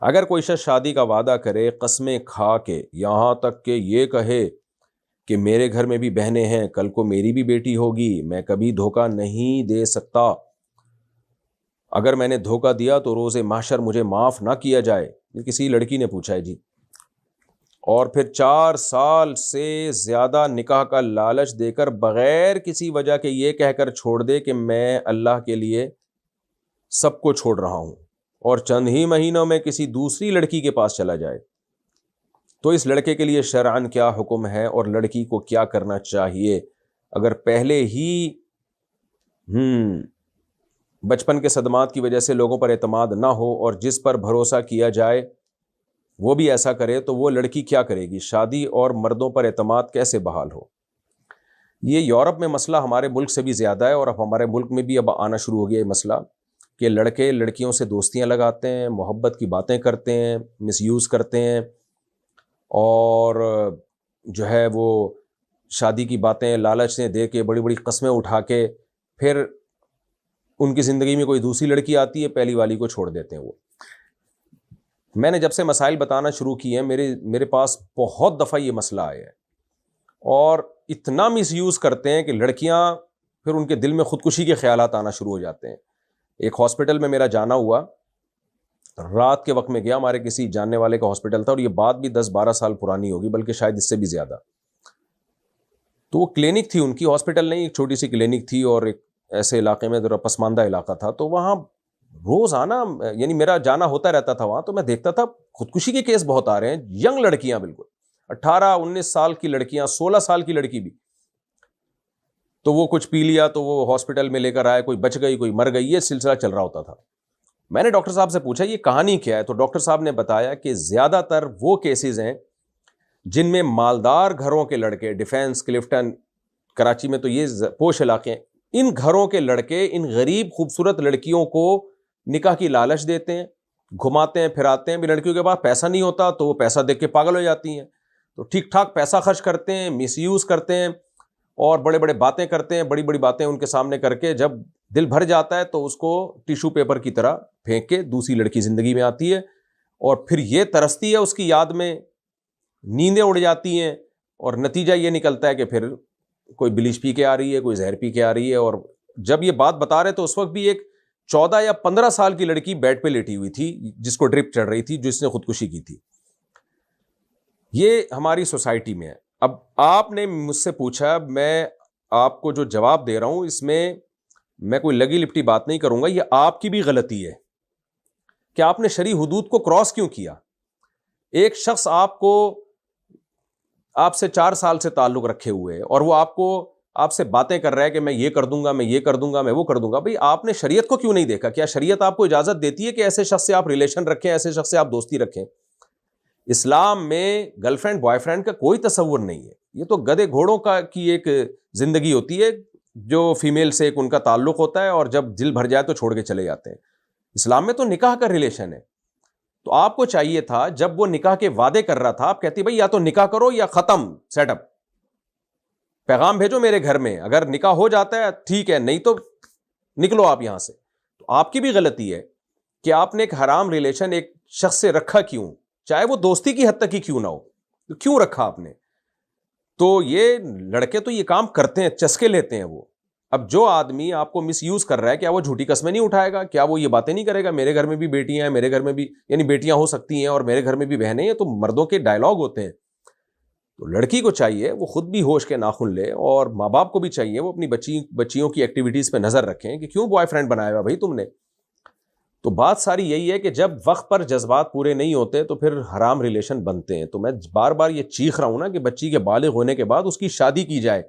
اگر کوئی شخص شادی کا وعدہ کرے قسمیں کھا کے، یہاں تک کہ یہ کہے کہ میرے گھر میں بھی بہنیں ہیں، کل کو میری بھی بیٹی ہوگی، میں کبھی دھوکہ نہیں دے سکتا، اگر میں نے دھوکہ دیا تو روز محشر مجھے معاف نہ کیا جائے، یہ کسی لڑکی نے پوچھا ہے جی۔ اور پھر 4 سال سے زیادہ نکاح کا لالچ دے کر بغیر کسی وجہ کے یہ کہہ کر چھوڑ دے کہ میں اللہ کے لیے سب کو چھوڑ رہا ہوں، اور چند ہی مہینوں میں کسی دوسری لڑکی کے پاس چلا جائے، تو اس لڑکے کے لیے شرعاً کیا حکم ہے اور لڑکی کو کیا کرنا چاہیے؟ اگر پہلے ہی بچپن کے صدمات کی وجہ سے لوگوں پر اعتماد نہ ہو اور جس پر بھروسہ کیا جائے وہ بھی ایسا کرے، تو وہ لڑکی کیا کرے گی؟ شادی اور مردوں پر اعتماد کیسے بحال ہو؟ یہ یورپ میں مسئلہ ہمارے ملک سے بھی زیادہ ہے، اور اب ہمارے ملک میں بھی اب آنا شروع ہو گیا یہ مسئلہ کہ لڑکے لڑکیوں سے دوستیاں لگاتے ہیں، محبت کی باتیں کرتے ہیں، مس یوز کرتے ہیں، اور جو ہے وہ شادی کی باتیں لالچ سے دے کے بڑی بڑی قسمیں اٹھا کے پھر ان کی زندگی میں کوئی دوسری لڑکی آتی ہے، پہلی والی کو چھوڑ دیتے ہیں۔ وہ میں نے جب سے مسائل بتانا شروع کیے ہیں میرے پاس بہت دفعہ یہ مسئلہ آیا ہے، اور اتنا مس یوز کرتے ہیں کہ لڑکیاں پھر ان کے دل میں خودکشی کے خیالات آنا شروع ہو جاتے ہیں۔ ایک ہاسپٹل میں میرا جانا ہوا، رات کے وقت میں گیا، ہمارے کسی جاننے والے کا ہاسپٹل تھا، اور یہ بات بھی 10-12 سال پرانی ہوگی، بلکہ شاید اس سے بھی زیادہ۔ تو وہ کلینک تھی ان کی، ہاسپٹل نہیں، ایک چھوٹی سی کلینک تھی، اور ایک ایسے علاقے میں ذرا پسماندہ علاقہ تھا، تو وہاں روز آنا، یعنی میرا جانا ہوتا رہتا تھا وہاں، تو میں دیکھتا تھا خودکشی کے کیس بہت آ رہے ہیں، ینگ لڑکیاں، بالکل 18-19 سال کی لڑکیاں، 16 سال کی لڑکی بھی، تو وہ کچھ پی لیا تو وہ ہاسپٹل میں لے کر آئے، کوئی بچ گئی، کوئی مر گئی، یہ سلسلہ چل رہا ہوتا تھا۔ میں نے ڈاکٹر صاحب سے پوچھا یہ کہانی کیا ہے، تو ڈاکٹر صاحب نے بتایا کہ زیادہ تر وہ کیسز ہیں جن میں مالدار گھروں کے لڑکے، ڈیفینس، کلفٹن، کراچی میں تو یہ پوش علاقے ہیں، ان گھروں کے لڑکے ان غریب خوبصورت لڑکیوں کو نکاح کی لالچ دیتے ہیں، گھماتے ہیں پھراتے ہیں، بھی لڑکیوں کے پاس پیسہ نہیں ہوتا تو وہ پیسہ دیکھ کے پاگل ہو جاتی ہیں، تو ٹھیک ٹھاک پیسہ خرچ کرتے ہیں، مس یوز کرتے ہیں، اور بڑے بڑے باتیں کرتے ہیں، بڑی بڑی باتیں ان کے سامنے کر کے جب دل بھر جاتا ہے تو اس کو ٹیشو پیپر کی طرح پھینک کے دوسری لڑکی زندگی میں آتی ہے، اور پھر یہ ترستی ہے اس کی یاد میں، نیندیں اڑ جاتی ہیں، اور نتیجہ یہ نکلتا ہے کہ پھر کوئی بلیچ پی کے آ رہی ہے، کوئی زہر پی کے آ رہی ہے۔ اور جب یہ بات بتا رہے تو اس وقت بھی ایک 14 یا 15 سال کی لڑکی بیڈ پہ لیٹی ہوئی تھی جس کو ڈرپ چڑھ رہی تھی، جس نے خودکشی کی تھی۔ یہ ہماری سوسائٹی میں ہے۔ اب آپ نے مجھ سے پوچھا، میں آپ کو جو جواب دے رہا ہوں اس میں کوئی لگی لپٹی بات نہیں کروں گا، یہ آپ کی بھی غلطی ہے کہ آپ نے شرعی حدود کو کراس کیوں کیا۔ ایک شخص آپ سے 4 سال سے تعلق رکھے ہوئے اور وہ آپ سے باتیں کر رہا ہے کہ میں یہ کر دوں گا، میں یہ کر دوں گا، میں وہ کر دوں گا، بھئی آپ نے شریعت کو کیوں نہیں دیکھا؟ کیا شریعت آپ کو اجازت دیتی ہے کہ ایسے شخص سے آپ ریلیشن رکھیں، ایسے شخص سے آپ دوستی رکھیں؟ اسلام میں گرل فرینڈ بوائے فرینڈ کا کوئی تصور نہیں ہے، یہ تو گدھے گھوڑوں کی ایک زندگی ہوتی ہے، جو فیمیل سے ایک ان کا تعلق ہوتا ہے، اور جب دل بھر جائے تو چھوڑ کے چلے جاتے ہیں۔ اسلام میں تو نکاح کا ریلیشن ہے، تو آپ کو چاہیے تھا جب وہ نکاح کے وعدے کر رہا تھا، آپ کہتے بھئی یا تو نکاح کرو یا ختم، سیٹ اپ، پیغام بھیجو میرے گھر میں، اگر نکاح ہو جاتا ہے ٹھیک ہے، نہیں تو نکلو آپ یہاں سے۔ تو آپ کی بھی غلطی ہے کہ آپ نے ایک حرام ریلیشن ایک شخص سے رکھا کیوں، چاہے وہ دوستی کی حد تک ہی کیوں نہ ہو، تو کیوں رکھا آپ نے؟ تو یہ لڑکے تو یہ کام کرتے ہیں، چسکے لیتے ہیں وہ۔ اب جو آدمی آپ کو مس یوز کر رہا ہے، کیا وہ جھوٹی قسمیں نہیں اٹھائے گا؟ کیا وہ یہ باتیں نہیں کرے گا میرے گھر میں بھی بیٹیاں ہیں، میرے گھر میں بھی، یعنی بیٹیاں ہو سکتی ہیں اور میرے گھر میں بھی بہنیں ہیں؟ تو مردوں کے ڈائلاگ ہوتے ہیں۔ تو لڑکی کو چاہیے وہ خود بھی ہوش کے ناخن لے، اور ماں باپ کو بھی چاہیے وہ اپنی بچیوں کی ایکٹیویٹیز پہ نظر رکھیں کہ کیوں بوائے فرینڈ بنایا ہوا بھائی تم نے۔ تو بات ساری یہی ہے کہ جب وقت پر جذبات پورے نہیں ہوتے تو پھر حرام ریلیشن بنتے ہیں۔ تو میں بار بار یہ چیخ رہا ہوں نا کہ بچی کے بالغ ہونے کے بعد اس کی شادی کی جائے،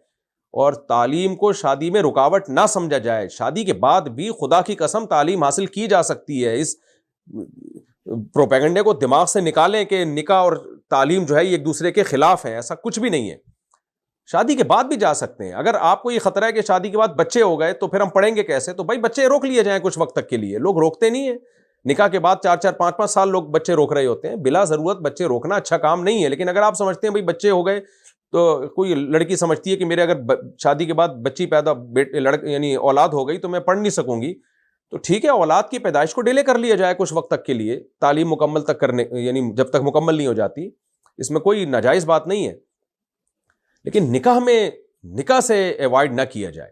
اور تعلیم کو شادی میں رکاوٹ نہ سمجھا جائے۔ شادی کے بعد بھی خدا کی قسم تعلیم حاصل کی جا سکتی ہے۔ اس پروپیگنڈے کو دماغ سے نکالیں کہ نکاح اور تعلیم جو ہے یہ ایک دوسرے کے خلاف ہیں، ایسا کچھ بھی نہیں ہے۔ شادی کے بعد بھی جا سکتے ہیں۔ اگر آپ کو یہ خطرہ ہے کہ شادی کے بعد بچے ہو گئے تو پھر ہم پڑھیں گے کیسے، تو بھائی بچے روک لیے جائیں کچھ وقت تک کے لیے۔ لوگ روکتے نہیں ہیں، نکاح کے بعد 4-4 5-5 سال لوگ بچے روک رہے ہوتے ہیں۔ بلا ضرورت بچے روکنا اچھا کام نہیں ہے، لیکن اگر آپ سمجھتے ہیں بھائی بچے ہو گئے، تو کوئی لڑکی سمجھتی ہے کہ میرے اگر شادی کے بعد بچی یعنی اولاد ہو گئی تو میں پڑھ نہیں سکوں گی، تو ٹھیک ہے اولاد کی پیدائش کو ڈیلے کر لیا جائے کچھ وقت تک کے لیے, تعلیم مکمل تک کرنے, یعنی جب تک مکمل نہیں ہو جاتی, اس میں کوئی ناجائز بات نہیں ہے, لیکن نکاح سے ایوائڈ نہ کیا جائے.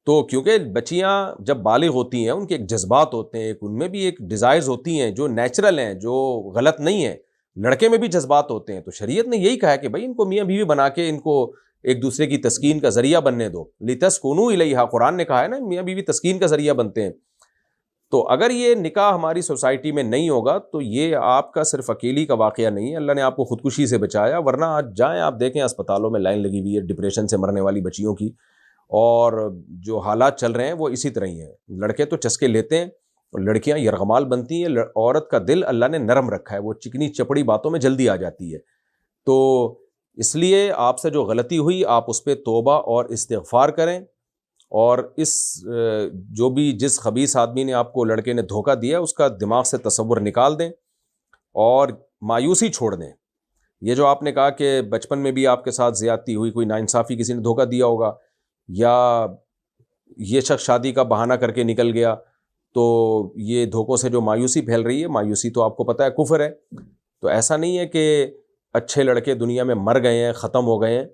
تو کیونکہ بچیاں جب بالغ ہوتی ہیں ان کے ایک جذبات ہوتے ہیں, ان میں بھی ایک ڈیزائرز ہوتی ہیں جو نیچرل ہیں, جو غلط نہیں ہیں. لڑکے میں بھی جذبات ہوتے ہیں, تو شریعت نے یہی کہا ہے کہ بھائی ان کو میاں بیوی بنا کے ان کو ایک دوسرے کی تسکین کا ذریعہ بننے دو. لِتَسْكُنُوا إِلَيْهَا, قرآن نے کہا ہے نا میاں بیوی تسکین کا ذریعہ بنتے ہیں. تو اگر یہ نکاح ہماری سوسائٹی میں نہیں ہوگا تو یہ آپ کا صرف اکیلی کا واقعہ نہیں ہے, اللہ نے آپ کو خودکشی سے بچایا. ورنہ آج جائیں آپ دیکھیں اسپتالوں میں لائن لگی ہوئی ہے ڈپریشن سے مرنے والی بچیوں کی, اور جو حالات چل رہے ہیں وہ اسی طرح ہی ہیں. لڑکے تو چسکے لیتے ہیں اور لڑکیاں یرغمال بنتی ہیں. عورت کا دل اللہ نے نرم رکھا ہے, وہ چکنی چپڑی باتوں میں جلدی آ جاتی ہے. تو اس لیے آپ سے جو غلطی ہوئی آپ اس پہ توبہ اور استغفار کریں, اور اس جو بھی جس خبیث آدمی نے آپ کو لڑکے نے دھوکہ دیا اس کا دماغ سے تصور نکال دیں اور مایوسی چھوڑ دیں. یہ جو آپ نے کہا کہ بچپن میں بھی آپ کے ساتھ زیادتی ہوئی, کوئی ناانصافی کسی نے دھوکہ دیا ہوگا, یا یہ شخص شادی کا بہانہ کر کے نکل گیا, تو یہ دھوکوں سے جو مایوسی پھیل رہی ہے, مایوسی تو آپ کو پتہ ہے کفر ہے. تو ایسا نہیں ہے کہ اچھے لڑکے دنیا میں مر گئے ہیں, ختم ہو گئے ہیں.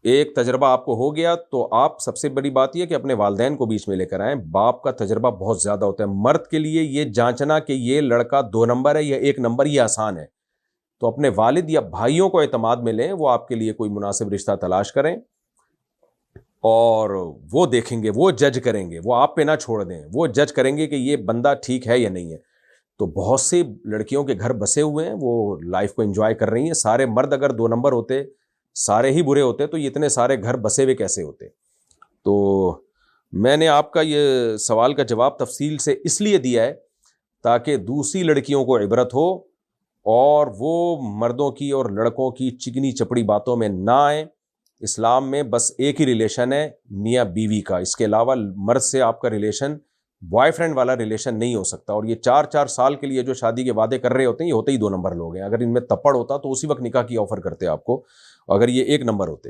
ایک تجربہ آپ کو ہو گیا تو آپ سب سے بڑی بات یہ کہ اپنے والدین کو بیچ میں لے کر آئیں. باپ کا تجربہ بہت زیادہ ہوتا ہے. مرد کے لیے یہ جانچنا کہ یہ لڑکا 2 نمبر ہے یا 1 نمبر, یہ آسان ہے. تو اپنے والد یا بھائیوں کو اعتماد میں لیں, وہ آپ کے لیے کوئی مناسب رشتہ تلاش کریں, اور وہ دیکھیں گے, وہ جج کریں گے, وہ آپ پہ نہ چھوڑ دیں, وہ جج کریں گے کہ یہ بندہ ٹھیک ہے یا نہیں ہے. تو بہت سی لڑکیوں کے گھر بسے ہوئے ہیں, وہ لائف کو انجوائے کر رہی ہیں. سارے مرد اگر 2 نمبر ہوتے, سارے ہی برے ہوتے, تو یہ اتنے سارے گھر بسے ہوئے کیسے ہوتے. تو میں نے آپ کا یہ سوال کا جواب تفصیل سے اس لیے دیا ہے تاکہ دوسری لڑکیوں کو عبرت ہو اور وہ مردوں کی اور لڑکوں کی چکنی چپڑی باتوں میں نہ آئیں. اسلام میں بس ایک ہی ریلیشن ہے میاں بیوی کا, اس کے علاوہ مرد سے آپ کا ریلیشن بوائے فرینڈ والا ریلیشن نہیں ہو سکتا. اور یہ 4 سال کے لیے جو شادی کے وعدے کر رہے ہوتے ہیں یہ ہوتے ہی 2 نمبر لوگ ہیں. اگر ان میں تپڑ ہوتا تو اسی وقت نکاح کی آفر کرتے آپ کو, اگر یہ 1 نمبر ہوتے.